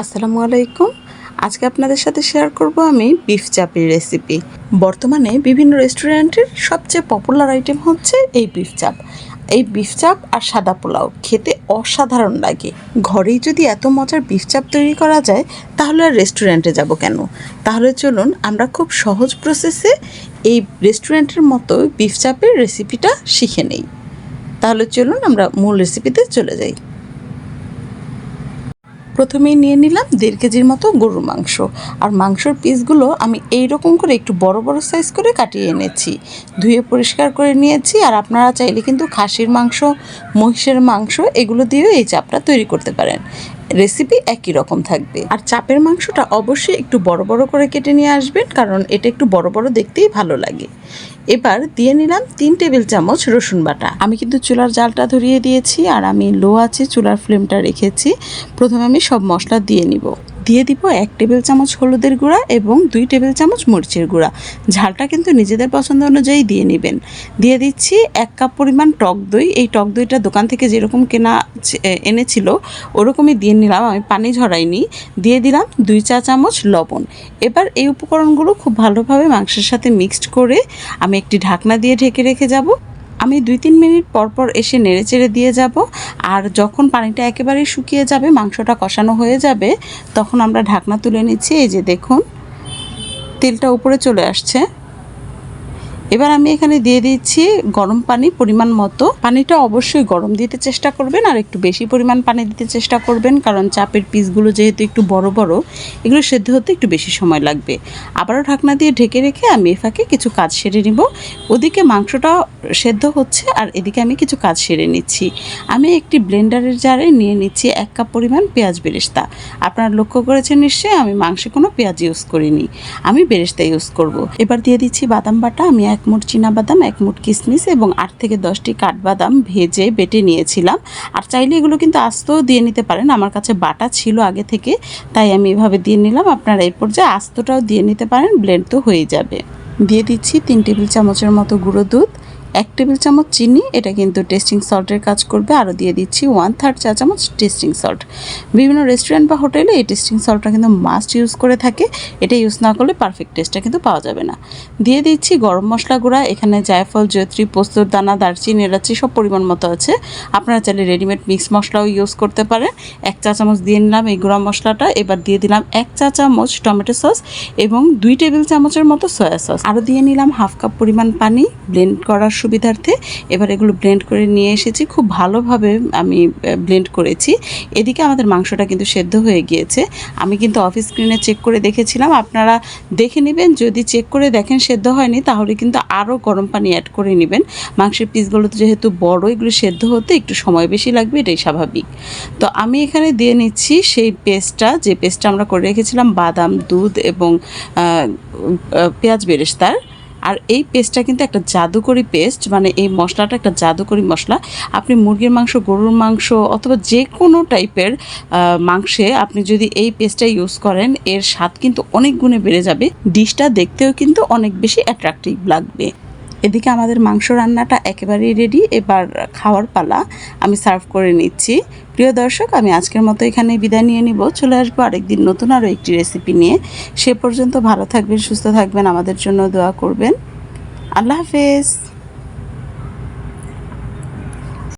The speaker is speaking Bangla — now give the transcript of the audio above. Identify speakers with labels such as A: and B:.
A: আসসালামু আলাইকুম। আজকে আপনাদের সাথে শেয়ার করব আমি বিফ চাপের রেসিপি। বর্তমানে বিভিন্ন রেস্টুরেন্টের সবচেয়ে পপুলার আইটেম হচ্ছে এই বিফ চাপ। এই বিফ চাপ আর সাদা পোলাও খেতে অসাধারণ লাগে। ঘরেই যদি এত মজার বিফ চাপ তৈরি করা যায় তাহলে আর রেস্টুরেন্টে যাব কেন? তাহলে চলুন আমরা খুব সহজ প্রসেসে এই রেস্টুরেন্টের মতো বিফ চাপের রেসিপিটা শিখে নেই। তাহলে চলুন আমরা মূল রেসিপিতে চলে যাই। প্রথমেই নিয়ে নিলাম 1.5 কেজির মতো গরুর মাংস। আর মাংসর পিসগুলো আমি এই রকম করে একটু বড় বড় সাইজ করে কাটিয়ে এনেছি, ধুয়ে পরিষ্কার করে নিয়েছি। আর আপনারা চাইলে কিন্তু খাসির মাংস, মহিষের মাংস এগুলো দিয়েও এই চাপটা তৈরি করতে পারেন। রেসিপি একই রকম থাকবে। আর চাপের মাংসটা অবশ্যই একটু বড় বড় করে কেটে নিয়ে আসবেন, কারণ এটা একটু বড় বড় দেখতেই ভালো লাগে। এবার দিয়ে নিলাম 3 টেবিল চামচ রসুন বাটা। আমি কিন্তু চুলার জালটা ধরিয়ে দিয়েছি আর আমি লো আছে চুলার ফ্লেমটা রেখেছি। প্রথমে আমি সব মশলা দিয়ে নিব। দিয়ে দিব 1 টেবিল চামচ হলুদের গুঁড়া এবং 2 টেবিল চামচ মরিচের গুঁড়া। ঝালটা কিন্তু নিজেদের পছন্দ অনুযায়ী দিয়ে নেবেন। দিয়ে দিচ্ছি 1 কাপ পরিমাণ টক দই। এই টক দইটা দোকান থেকে যেরকম এনেছিল ওরকমই দিয়ে নিলাম, আমি পানি ঝরাইনি। দিয়ে দিলাম 2 চা চামচ লবণ। এবার এই উপকরণগুলো খুব ভালোভাবে মাংসের সাথে মিক্সড করে আমি একটি ঢাকনা দিয়ে ঢেকে রেখে যাব। আমি 2-3 মিনিট পর এসে নেড়েচেড়ে দিয়ে যাব। আর যখন পানিটা একেবারেই শুকিয়ে যাবে, মাংসটা কষানো হয়ে যাবে, তখন আমরা ঢাকনা তুলে নিচ্ছি। এই যে দেখুন, তেলটা উপরে চলে আসছে। এবার আমি এখানে দিয়ে দিচ্ছি গরম পানি পরিমাণ মতো। পানিটা অবশ্যই গরম দিতে চেষ্টা করবেন আর একটু বেশি পরিমাণ পানি দিতে চেষ্টা করবেন, কারণ চাপের পিসগুলো যেহেতু একটু বড় বড়, এগুলো সেদ্ধ হতে একটু বেশি সময় লাগবে। আবারও ঢাকনা দিয়ে ঢেকে রেখে আমি এ ফাঁকে কিছু কাজ সেরে নিব। ওদিকে মাংসটা সেদ্ধ হচ্ছে আর এদিকে আমি কিছু কাজ সেরে নিচ্ছি। আমি একটি ব্লেন্ডারের জারে নিয়ে নিচ্ছি 1 কাপ পরিমাণ পেঁয়াজ বেরেস্তা। আপনারা লক্ষ্য করেছেন নিশ্চয়ই আমি মাংসে কোনো পেঁয়াজ ইউজ করিনি, আমি বেরেস্তা ইউজ করব। এবার দিয়ে দিচ্ছি বাদাম বাটা। আমি 1 মুঠ চীনাবাদাম, 1 মুঠ কিশমিশ এবং 8 থেকে 10টি কাঠবাদাম ভেজে বেটে নিয়েছিলাম। আর চাইলে এগুলো কিন্তু আস্তও দিয়ে নিতে পারেন, আমার কাছে বাটা ছিল আগে থেকে, তাই আমি এভাবে দিয়ে নিলাম। আপনারা এই পর্যায়ে আস্তটাও দিয়ে নিতে পারেন, ব্লেন্ড তো হয়ে যাবে। দিয়ে দিচ্ছি 3 টেবিল চামচের মতো গুঁড়ো দুধ, 1 টেবিল চামচ চিনি, এটা কিন্তু টেস্টিং সল্টের কাজ করবে। আরও দিয়ে দিচ্ছি 1/3 চা চামচ টেস্টিং সল্ট। বিভিন্ন রেস্টুরেন্ট বা হোটেলে এই টেস্টিং সল্টটা কিন্তু মাস্ট ইউজ করে থাকে, এটা ইউজ না করলে পারফেক্ট টেস্টটা কিন্তু পাওয়া যাবে না। দিয়ে দিচ্ছি গরম মশলা গুঁড়া। এখানে জায়ফল, জয়ত্রী, পোস্তর দানা, দারচিনি, এলাচি সব পরিমাণ মতো আছে। আপনারা চাইলে রেডিমেড মিক্স মশলাও ইউজ করতে পারেন। 1 চা চামচ দিয়ে নিলাম এই গুঁড়া মশলাটা। এবার দিয়ে দিলাম 1 চা চামচ টমেটো সস এবং 2 টেবিল চামচের মতো সয়া সস। আরও দিয়ে নিলাম 1/2 কাপ পরিমাণ পানি ব্লেন্ড করার সুবিধার্থে। এবার এগুলো ব্লেন্ড করে নিয়ে এসেছি, খুব ভালোভাবে আমি ব্লেন্ড করেছি। এদিকে আমাদের মাংসটা কিন্তু সেদ্ধ হয়ে গিয়েছে। আমি কিন্তু অফ স্ক্রিনে চেক করে দেখেছিলাম, আপনারা দেখে নেবেন। যদি চেক করে দেখেন সেদ্ধ হয়নি, তাহলে কিন্তু আরও গরম পানি অ্যাড করে নেবেন। মাংসের পিসগুলো তো যেহেতু বড়, এগুলো সেদ্ধ হতে একটু সময় বেশি লাগবে, এটাই স্বাভাবিক। তো আমি এখানে দিয়ে নিচ্ছি সেই পেস্টটা, যে পেস্টটা আমরা করে রেখেছিলাম বাদাম, দুধ এবং পেঁয়াজ বেরেস্তার। আর এই পেস্টটা কিন্তু একটা জাদুকরি পেস্ট, মানে এই মশলাটা একটা জাদুকরি মশলা। আপনি মুরগির মাংস, গরুর মাংস অথবা যে কোনো টাইপের মাংসে আপনি যদি এই পেস্টটা ইউজ করেন, এর স্বাদ কিন্তু অনেক গুণে বেড়ে যাবে। ডিশটা দেখতেও কিন্তু অনেক বেশি অ্যাট্রাকটিভ লাগবে। এদিকে আমাদের মাংস রান্নাটা একেবারেই রেডি, এবার খাওয়ার পালা। আমি সার্ভ করে নিচ্ছি। প্রিয় দর্শক, আমি আজকের মতো এখানে বিদায় নিয়ে নিব। চলে আসবো আরেকদিন নতুন আরও একটি রেসিপি নিয়ে। সে পর্যন্ত ভালো থাকবেন, সুস্থ থাকবেন, আমাদের জন্য দোয়া করবেন। আল্লাহ হাফেজ।